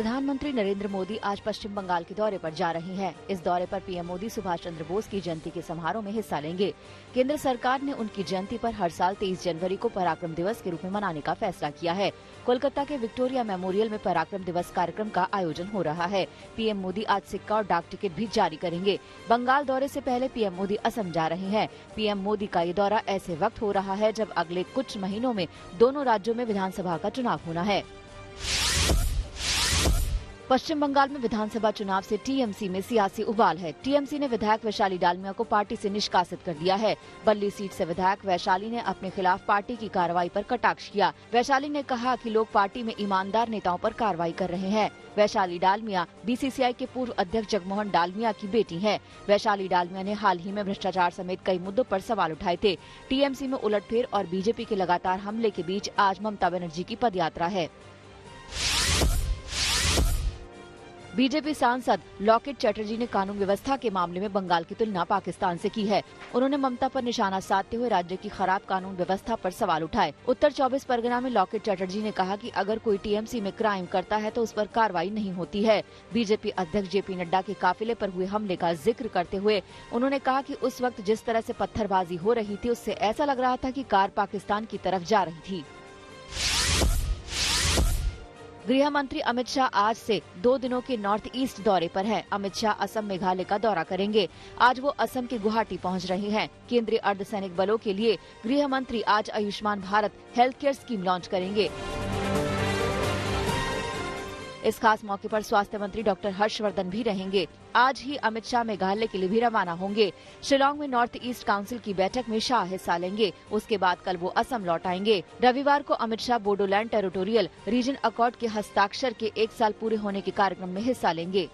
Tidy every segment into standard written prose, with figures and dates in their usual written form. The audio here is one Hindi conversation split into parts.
प्रधानमंत्री नरेंद्र मोदी आज पश्चिम बंगाल के दौरे पर जा रहे हैं। इस दौरे पर पीएम मोदी सुभाष चंद्र बोस की जयंती के समारोह में हिस्सा लेंगे। केंद्र सरकार ने उनकी जयंती पर हर साल 23 जनवरी को पराक्रम दिवस के रूप में मनाने का फैसला किया है। कोलकाता के विक्टोरिया मेमोरियल में पराक्रम दिवस कार्यक्रम का आयोजन हो रहा है। पीएम मोदी आज सिक्का और डाक टिकट भी जारी करेंगे। बंगाल दौरे से पहले पीएम मोदी असम जा रहे हैं। पीएम मोदी का ये दौरा ऐसे वक्त हो रहा है जब अगले कुछ महीनों में दोनों राज्यों में विधानसभा का चुनाव होना है। पश्चिम बंगाल में विधानसभा चुनाव से टीएमसी में सियासी उबाल है। टीएमसी ने विधायक वैशाली डालमिया को पार्टी से निष्कासित कर दिया है। बल्ली सीट से विधायक वैशाली ने अपने खिलाफ पार्टी की कार्रवाई पर कटाक्ष किया। वैशाली ने कहा कि लोग पार्टी में ईमानदार नेताओं पर कार्रवाई कर रहे हैं। वैशाली डालमिया बीसीसीआई के पूर्व अध्यक्ष जगमोहन डालमिया की बेटी हैं। वैशाली डालमिया ने हाल ही में भ्रष्टाचार समेत कई मुद्दों पर सवाल उठाए थे। टीएमसी में उलटफेर और बीजेपी के लगातार हमले के बीच आज ममता बनर्जी की पदयात्रा है। बीजेपी सांसद लॉकेट चैटर्जी ने कानून व्यवस्था के मामले में बंगाल की तुलना पाकिस्तान से की है। उन्होंने ममता पर निशाना साधते हुए राज्य की खराब कानून व्यवस्था पर सवाल उठाए। उत्तर 24 परगना में लॉकेट चैटर्जी ने कहा कि अगर कोई टीएमसी में क्राइम करता है तो उस पर कार्रवाई नहीं होती है। बीजेपी अध्यक्ष जेपी नड्डा के काफिले पर हुए हमले का जिक्र करते हुए उन्होंने कहा कि उस वक्त जिस तरह से पत्थरबाजी हो रही थी उससे ऐसा लग रहा था कि कार पाकिस्तान की तरफ जा रही थी। गृह मंत्री अमित शाह आज से 2 दिनों के नॉर्थ ईस्ट दौरे पर हैं। अमित शाह असम मेघालय का दौरा करेंगे। आज वो असम के गुवाहाटी पहुंच रहे हैं। केंद्रीय अर्धसैनिक बलों के लिए गृह मंत्री आज Ayushman Bharat health care scheme launch करेंगे। इस खास मौके पर स्वास्थ्य मंत्री डॉक्टर हर्षवर्धन भी रहेंगे। आज ही अमित शाह मेघालय के लिए भी रवाना होंगे। शिलांग में नॉर्थ ईस्ट काउंसिल की बैठक में शाह हिस्सा लेंगे। उसके बाद कल वो असम लौट आएंगे। रविवार को Amit Shah Bodoland territorial reason accord के हस्ताक्षर के 1 साल पूरे होने के कार्यक्रम में हिस्सा लेंगे।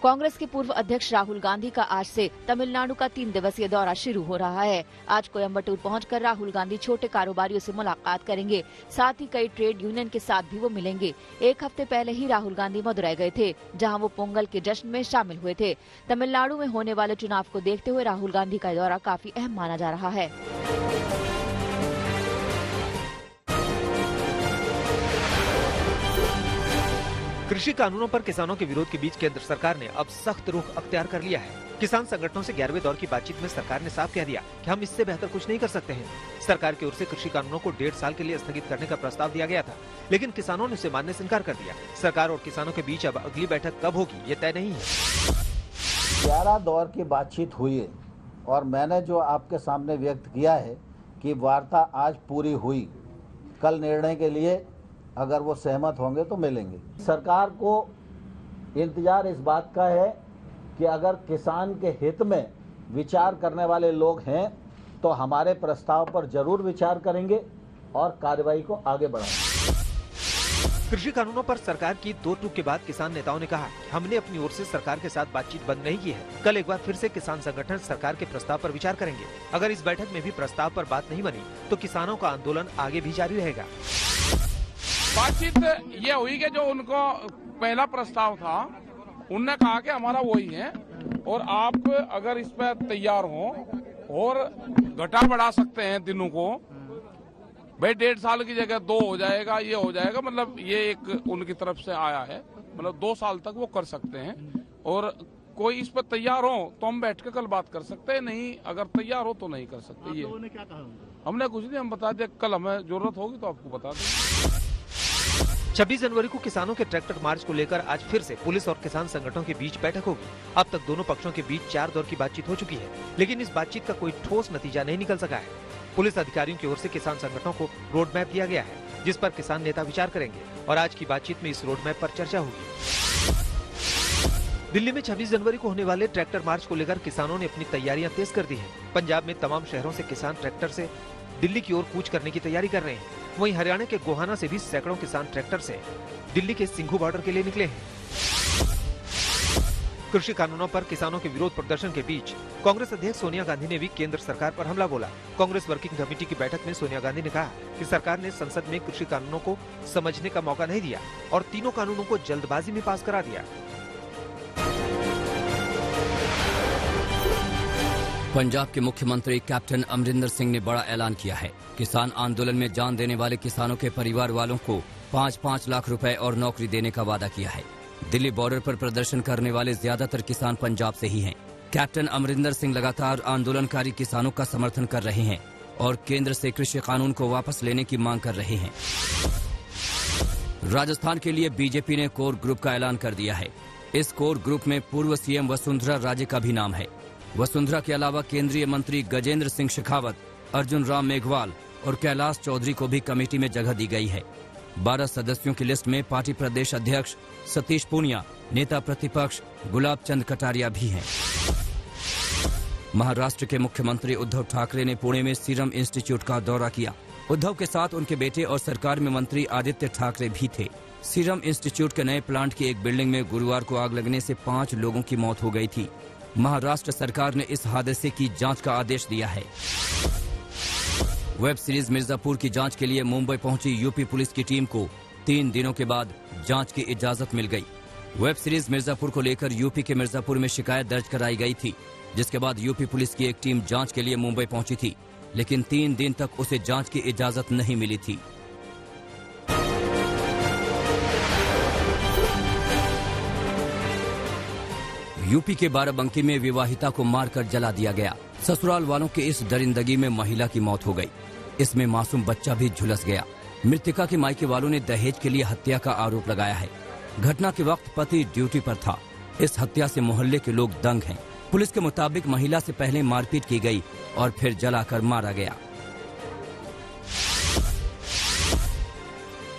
कांग्रेस के पूर्व अध्यक्ष राहुल गांधी का आज से तमिलनाडु का 3 दिवसीय दौरा शुरू हो रहा है। आज कोयम्बटूर पहुंचकर राहुल गांधी छोटे कारोबारियों से मुलाकात करेंगे। साथ ही कई ट्रेड यूनियन के साथ भी वो मिलेंगे। 1 हफ्ते पहले ही राहुल गांधी मदुरई गए थे, जहां वो पोंगल के जश्न में शामिल हुए थे। तमिलनाडु में होने वाले चुनाव को देखते हुए राहुल गांधी का दौरा काफी अहम माना जा रहा है। कृषि कानूनों पर किसानों के विरोध के बीच केंद्र सरकार ने अब सख्त रुख अख्तियार कर लिया है। किसान संगठनों से 11वें दौर की बातचीत में सरकार ने साफ कह दिया कि हम इससे बेहतर कुछ नहीं कर सकते हैं। सरकार की ओर से कृषि कानूनों को 1.5 साल के लिए स्थगित करने का प्रस्ताव दिया गया था, लेकिन किसानों ने उसे मानने से इनकार कर दिया। सरकार और किसानों के बीच अब अगली बैठक कब होगी ये तय नहीं है। 11 दौर की बातचीत हुई है और मैंने जो आपके सामने व्यक्त किया है कि वार्ता आज पूरी हुई। कल निर्णय के लिए अगर वो सहमत होंगे तो मिलेंगे। सरकार को इंतजार इस बात का है कि अगर किसान के हित में विचार करने वाले लोग हैं तो हमारे प्रस्ताव पर जरूर विचार करेंगे और कार्रवाई को आगे बढ़ाएंगे। कृषि कानूनों पर सरकार की 2 टूक के बाद किसान नेताओं ने कहा हमने अपनी ओर से सरकार के साथ बातचीत बंद नहीं की है। कल एक बार फिर से किसान संगठन सरकार के प्रस्ताव पर विचार करेंगे। अगर इस बैठक में भी प्रस्ताव पर बात नहीं बनी तो किसानों का आंदोलन आगे भी जारी रहेगा। बातचीत ये हुई कि जो उनको पहला प्रस्ताव था उनने कहा कि हमारा वही है और आप अगर इस पर तैयार हो और घटा बढ़ा सकते हैं दिनों को, भाई 1.5 साल की जगह 2 हो जाएगा, ये हो जाएगा, मतलब ये एक उनकी तरफ से आया है, मतलब 2 साल तक वो कर सकते हैं। और कोई इस पर तैयार हो तो हम बैठ के कल बात कर सकते हैं, नहीं अगर तैयार हो तो नहीं कर सकते। ये लोगों ने क्या कहा? हमने कुछ नहीं, हम बता दिया कल हमें जरूरत होगी तो आपको बता दें। 26 जनवरी को किसानों के ट्रैक्टर मार्च को लेकर आज फिर से पुलिस और किसान संगठनों के बीच बैठक होगी। अब तक दोनों पक्षों के बीच 4 दौर की बातचीत हो चुकी है, लेकिन इस बातचीत का कोई ठोस नतीजा नहीं निकल सका है। पुलिस अधिकारियों की ओर से किसान संगठनों को रोड मैप दिया गया है, जिस पर किसान नेता विचार करेंगे और आज की बातचीत में इस रोड मैप पर चर्चा होगी। दिल्ली में 26 जनवरी को होने वाले ट्रैक्टर मार्च को लेकर किसानों ने अपनी तैयारियां तेज कर दी है। पंजाब में तमाम शहरों से किसान ट्रैक्टर से दिल्ली की ओर कूच करने की तैयारी कर रहे हैं। वहीं हरियाणा के गोहाना से भी सैकड़ों किसान ट्रैक्टर से दिल्ली के सिंघू बॉर्डर के लिए निकले हैं। कृषि कानूनों पर किसानों के विरोध प्रदर्शन के बीच कांग्रेस अध्यक्ष सोनिया गांधी ने भी केंद्र सरकार पर हमला बोला। कांग्रेस वर्किंग कमेटी की बैठक में सोनिया गांधी ने कहा कि सरकार ने संसद में कृषि कानूनों को समझने का मौका नहीं दिया और तीनों कानूनों को जल्दबाजी में पास करा दिया। पंजाब के मुख्यमंत्री कैप्टन अमरिंदर सिंह ने बड़ा ऐलान किया है। किसान आंदोलन में जान देने वाले किसानों के परिवार वालों को 5-5 लाख रुपए और नौकरी देने का वादा किया है। दिल्ली बॉर्डर पर प्रदर्शन करने वाले ज्यादातर किसान पंजाब से ही हैं। कैप्टन अमरिंदर सिंह लगातार आंदोलनकारी किसानों का समर्थन कर रहे हैं और केंद्र से कृषि कानून को वापस लेने की मांग कर रहे हैं। राजस्थान के लिए बीजेपी ने कोर ग्रुप का ऐलान कर दिया है। इस कोर ग्रुप में पूर्व सीएम वसुंधरा राजे का भी नाम है। वसुंधरा के अलावा केंद्रीय मंत्री गजेंद्र सिंह शेखावत, अर्जुन राम मेघवाल और कैलाश चौधरी को भी कमेटी में जगह दी गई है। 12 सदस्यों की लिस्ट में पार्टी प्रदेश अध्यक्ष सतीश पूनिया, नेता प्रतिपक्ष गुलाब चंद कटारिया भी हैं। महाराष्ट्र के मुख्यमंत्री उद्धव ठाकरे ने पुणे में सीरम इंस्टीट्यूट का दौरा किया। उद्धव के साथ उनके बेटे और सरकार में मंत्री आदित्य ठाकरे भी थे। सीरम इंस्टीट्यूट के नए प्लांट की एक बिल्डिंग में गुरुवार को आग लगने से 5 लोगों की मौत हो गई थी। महाराष्ट्र सरकार ने इस हादसे की जांच का आदेश दिया है। वेब सीरीज मिर्जापुर की जांच के लिए मुंबई पहुंची यूपी पुलिस की टीम को 3 दिनों के बाद जांच की इजाजत मिल गई। वेब सीरीज मिर्जापुर को लेकर यूपी के मिर्जापुर में शिकायत दर्ज कराई गई थी, जिसके बाद यूपी पुलिस की एक टीम जांच के लिए मुंबई पहुंची थी, लेकिन 3 दिन तक उसे जांच की इजाजत नहीं मिली थी। यूपी के बाराबंकी में विवाहिता को मारकर जला दिया गया। ससुराल वालों के इस दरिंदगी में महिला की मौत हो गई। इसमें मासूम बच्चा भी झुलस गया। मृतका के मायके वालों ने दहेज के लिए हत्या का आरोप लगाया है। घटना के वक्त पति ड्यूटी पर था। इस हत्या से मोहल्ले के लोग दंग हैं। पुलिस के मुताबिक महिला से पहले मारपीट की गई और फिर जलाकर मारा गया।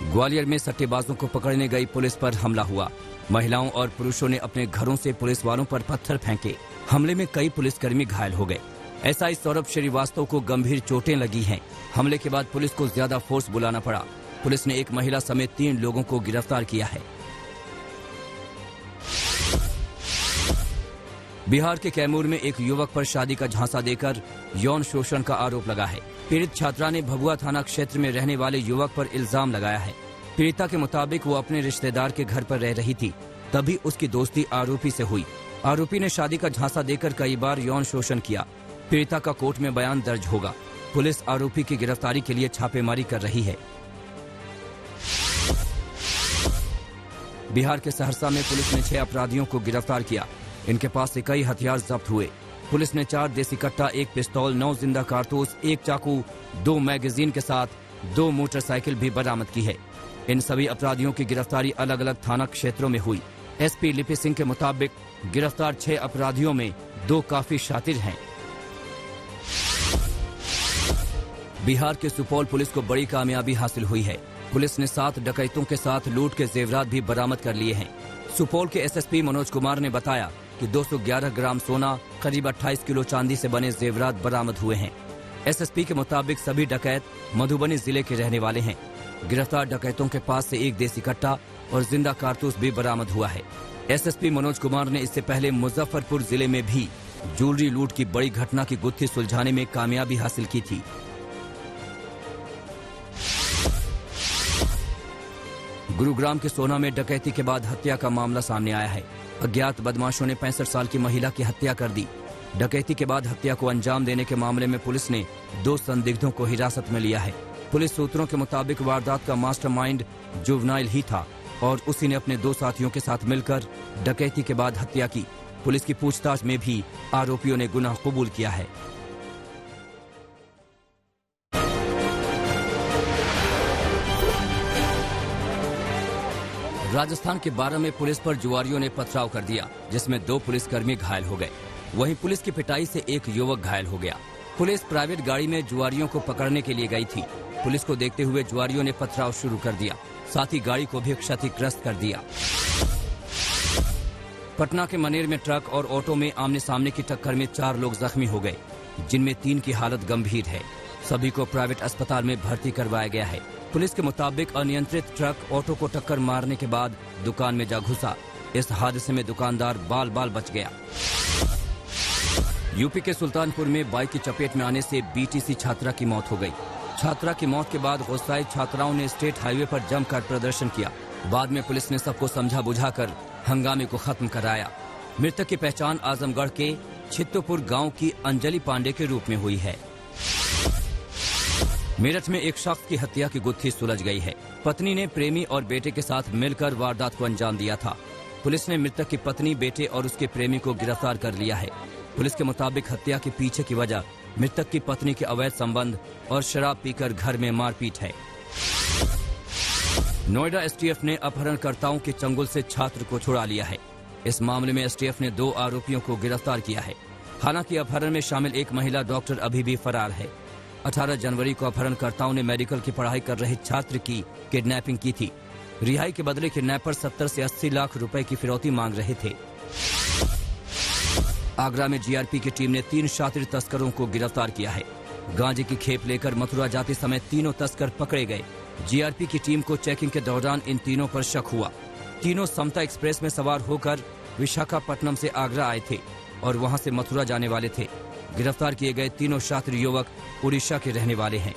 ग्वालियर में सट्टेबाजों को पकड़ने गई पुलिस पर हमला हुआ। महिलाओं और पुरुषों ने अपने घरों से पुलिस वालों पर पत्थर फेंके। हमले में कई पुलिसकर्मी घायल हो गए। एसआई सौरभ श्रीवास्तव को गंभीर चोटें लगी हैं। हमले के बाद पुलिस को ज्यादा फोर्स बुलाना पड़ा। पुलिस ने एक महिला समेत 3 लोगों को गिरफ्तार किया है। बिहार के कैमूर में एक युवक पर शादी का झांसा देकर यौन शोषण का आरोप लगा है। पीड़ित छात्रा ने भभुआ थाना क्षेत्र में रहने वाले युवक पर इल्जाम लगाया है। पीड़िता के मुताबिक वो अपने रिश्तेदार के घर पर रह रही थी, तभी उसकी दोस्ती आरोपी से हुई। आरोपी ने शादी का झांसा देकर कई बार यौन शोषण किया। पीड़िता का कोर्ट में बयान दर्ज होगा। पुलिस आरोपी की गिरफ्तारी के लिए छापेमारी कर रही है। बिहार के सहरसा में पुलिस ने 6 अपराधियों को गिरफ्तार किया। इनके पास से कई हथियार जब्त हुए। पुलिस ने 4 देसी कट्टा, 1 पिस्तौल, 9 जिंदा कारतूस, 1 चाकू, 2 मैगजीन के साथ 2 मोटरसाइकिल भी बरामद की है। इन सभी अपराधियों की गिरफ्तारी अलग अलग थाना क्षेत्रों में हुई। एसपी लिपि सिंह के मुताबिक गिरफ्तार 6 अपराधियों में 2 काफी शातिर हैं। बिहार के सुपौल पुलिस को बड़ी कामयाबी हासिल हुई है। पुलिस ने 7 डकैतों के साथ लूट के जेवरात भी बरामद कर लिए हैं। सुपौल के एसएसपी मनोज कुमार ने बताया कि 211 ग्राम सोना, करीब 28 किलो चांदी से बने जेवरात बरामद हुए हैं। एसएसपी के मुताबिक सभी डकैत मधुबनी जिले के रहने वाले हैं। गिरफ्तार डकैतों के पास से 1 देसी कट्टा और जिंदा कारतूस भी बरामद हुआ है। एसएसपी मनोज कुमार ने इससे पहले मुजफ्फरपुर जिले में भी ज्वेलरी लूट की बड़ी घटना की गुत्थी सुलझाने में कामयाबी हासिल की थी। गुरुग्राम के सोना में डकैती के बाद हत्या का मामला सामने आया है। अज्ञात बदमाशों ने 65 साल की महिला की हत्या कर दी। डकैती के बाद हत्या को अंजाम देने के मामले में पुलिस ने 2 संदिग्धों को हिरासत में लिया है। पुलिस सूत्रों के मुताबिक वारदात का मास्टरमाइंड जुवेनाइल ही था और उसी ने अपने 2 साथियों के साथ मिलकर डकैती के बाद हत्या की। पुलिस की पूछताछ में भी आरोपियों ने गुनाह कबूल किया है। राजस्थान के 12 में पुलिस पर जुआरियों ने पथराव कर दिया, जिसमें 2 पुलिसकर्मी घायल हो गए। वहीं पुलिस की पिटाई से एक युवक घायल हो गया। पुलिस प्राइवेट गाड़ी में जुआरियों को पकड़ने के लिए गई थी। पुलिस को देखते हुए जुआरियों ने पथराव शुरू कर दिया, साथ ही गाड़ी को भी क्षतिग्रस्त कर दिया। पटना के मनेर में ट्रक और ऑटो में आमने सामने की टक्कर में 4 लोग जख्मी हो गए, जिनमें 3 की हालत गंभीर है। सभी को प्राइवेट अस्पताल में भर्ती करवाया गया है। पुलिस के मुताबिक अनियंत्रित ट्रक ऑटो को टक्कर मारने के बाद दुकान में जा घुसा। इस हादसे में दुकानदार बाल बाल बच गया। यूपी के सुल्तानपुर में बाइक की चपेट में आने से बीटीसी छात्रा की मौत हो गई। छात्रा की मौत के बाद गुस्साए छात्राओं ने स्टेट हाईवे पर जमकर प्रदर्शन किया। बाद में पुलिस ने सबको समझा बुझाकर हंगामे को खत्म कराया। मृतक की पहचान आजमगढ़ के छित्तोपुर गांव की अंजलि पांडे के रूप में हुई है। मेरठ में एक शख्स की हत्या की गुत्थी सुलझ गई है। पत्नी ने प्रेमी और बेटे के साथ मिलकर वारदात को अंजाम दिया था। पुलिस ने मृतक की पत्नी, बेटे और उसके प्रेमी को गिरफ्तार कर लिया है। पुलिस के मुताबिक हत्या के पीछे की वजह मृतक की पत्नी के अवैध संबंध और शराब पीकर घर में मारपीट है। नोएडा एसटीएफ ने अपहरणकर्ताओं के चंगुल से छात्र को छुड़ा लिया है। इस मामले में एसटीएफ ने 2 आरोपियों को गिरफ्तार किया है। हालांकि अपहरण में शामिल एक महिला डॉक्टर अभी भी फरार है। 18 जनवरी को अपहरणकर्ताओं ने मेडिकल की पढ़ाई कर रहे छात्र की किडनैपिंग की थी। रिहाई के बदले किडनैपर 70 से 80 लाख रुपए की फिरौती मांग रहे थे। आगरा में जीआरपी की टीम ने 3 शातिर तस्करों को गिरफ्तार किया है। गांजे की खेप लेकर मथुरा जाते समय तीनों तस्कर पकड़े गए। जीआरपी की टीम को चेकिंग के दौरान इन तीनों पर शक हुआ। तीनों समता एक्सप्रेस में सवार होकर विशाखापट्टनम से आगरा आए थे और वहां से मथुरा जाने वाले थे। गिरफ्तार किए गए तीनों शातिर युवक उड़ीसा के रहने वाले हैं।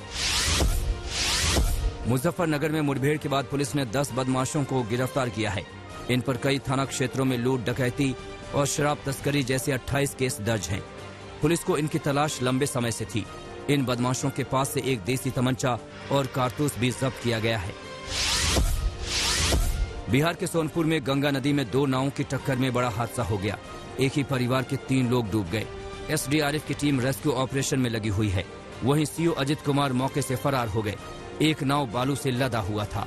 मुजफ्फरनगर में मुठभेड़ के बाद पुलिस ने 10 बदमाशों को गिरफ्तार किया है। इन पर कई थाना क्षेत्रों में लूट, डकैती और शराब तस्करी जैसे 28 केस दर्ज हैं। पुलिस को इनकी तलाश लंबे समय से थी। इन बदमाशों के पास से एक देसी तमंचा और कारतूस भी जब्त किया गया है। बिहार के सोनपुर में गंगा नदी में 2 नावों की टक्कर में बड़ा हादसा हो गया। एक ही परिवार के 3 लोग डूब गए। एसडीआरएफ की टीम रेस्क्यू ऑपरेशन में लगी हुई है। वहीं सीओ अजित कुमार मौके से फरार हो गए। एक नाव बालू से लदा हुआ था।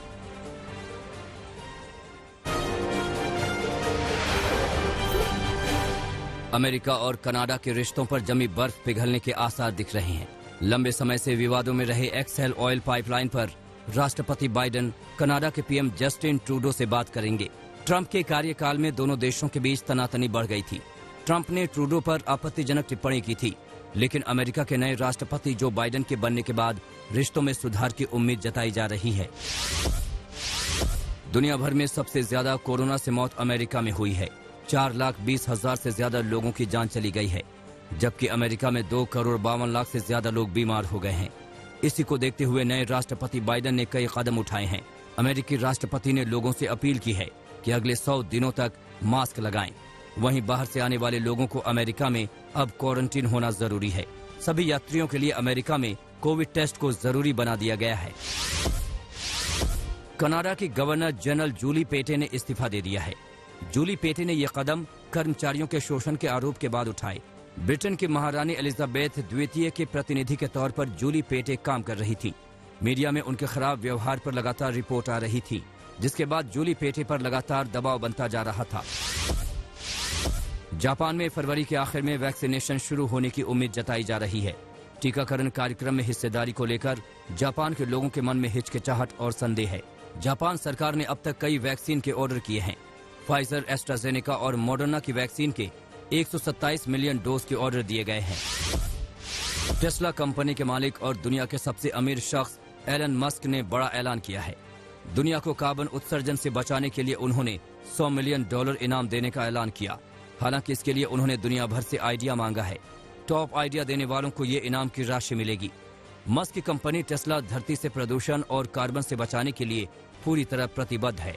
अमेरिका और कनाडा के रिश्तों पर जमी बर्फ पिघलने के आसार दिख रहे हैं। लंबे समय से विवादों में रहे एक्सेल ऑयल पाइपलाइन पर राष्ट्रपति बाइडेन कनाडा के पीएम जस्टिन ट्रूडो से बात करेंगे। ट्रंप के कार्यकाल में दोनों देशों के बीच तनातनी बढ़ गई थी। ट्रंप ने ट्रूडो पर आपत्तिजनक टिप्पणी की थी, लेकिन अमेरिका के नए राष्ट्रपति जो बाइडेन के बनने के बाद रिश्तों में सुधार की उम्मीद जताई जा रही है। दुनिया भर में सबसे ज्यादा कोरोना से मौत अमेरिका में हुई है। 4,20,000 से ज्यादा लोगों की जान चली गई है, जबकि अमेरिका में 2,52,00,000 से ज्यादा लोग बीमार हो गए हैं। इसी को देखते हुए नए राष्ट्रपति बाइडेन ने कई कदम उठाए हैं। अमेरिकी राष्ट्रपति ने लोगों से अपील की है कि अगले 100 दिनों तक मास्क लगाएं। वहीं बाहर से आने वाले लोगों को अमेरिका में अब क्वारंटीन होना जरूरी है। सभी यात्रियों के लिए अमेरिका में कोविड टेस्ट को जरूरी बना दिया गया है। कनाडा की गवर्नर जनरल जूली पेटे ने इस्तीफा दे दिया है। जूली पेटे ने यह कदम कर्मचारियों के शोषण के आरोप के बाद उठाए। ब्रिटेन की महारानी एलिजाबेथ द्वितीय के प्रतिनिधि के तौर पर जूली पेटे काम कर रही थी। मीडिया में उनके खराब व्यवहार पर लगातार रिपोर्ट आ रही थी, जिसके बाद जूली पेटे पर लगातार दबाव बनता जा रहा था। जापान में फरवरी के आखिर में वैक्सीनेशन शुरू होने की उम्मीद जताई जा रही है। टीकाकरण कार्यक्रम में हिस्सेदारी को लेकर जापान के लोगों के मन में हिचकिचाहट और संदेह है। जापान सरकार ने अब तक कई वैक्सीन के ऑर्डर किए हैं। फाइजर, एस्ट्राजेनेका और मॉडर्ना की वैक्सीन के 127 मिलियन डोज के ऑर्डर दिए गए हैं। टेस्ला कंपनी के मालिक और दुनिया के सबसे अमीर शख्स एलन मस्क ने बड़ा ऐलान किया है। दुनिया को कार्बन उत्सर्जन से बचाने के लिए उन्होंने $100 मिलियन इनाम देने का ऐलान किया। हालांकि इसके लिए उन्होंने दुनिया भर से आइडिया मांगा है। टॉप आइडिया देने वालों को ये इनाम की राशि मिलेगी। मस्क की कंपनी टेस्ला धरती से प्रदूषण और कार्बन से बचाने के लिए पूरी तरह प्रतिबद्ध है।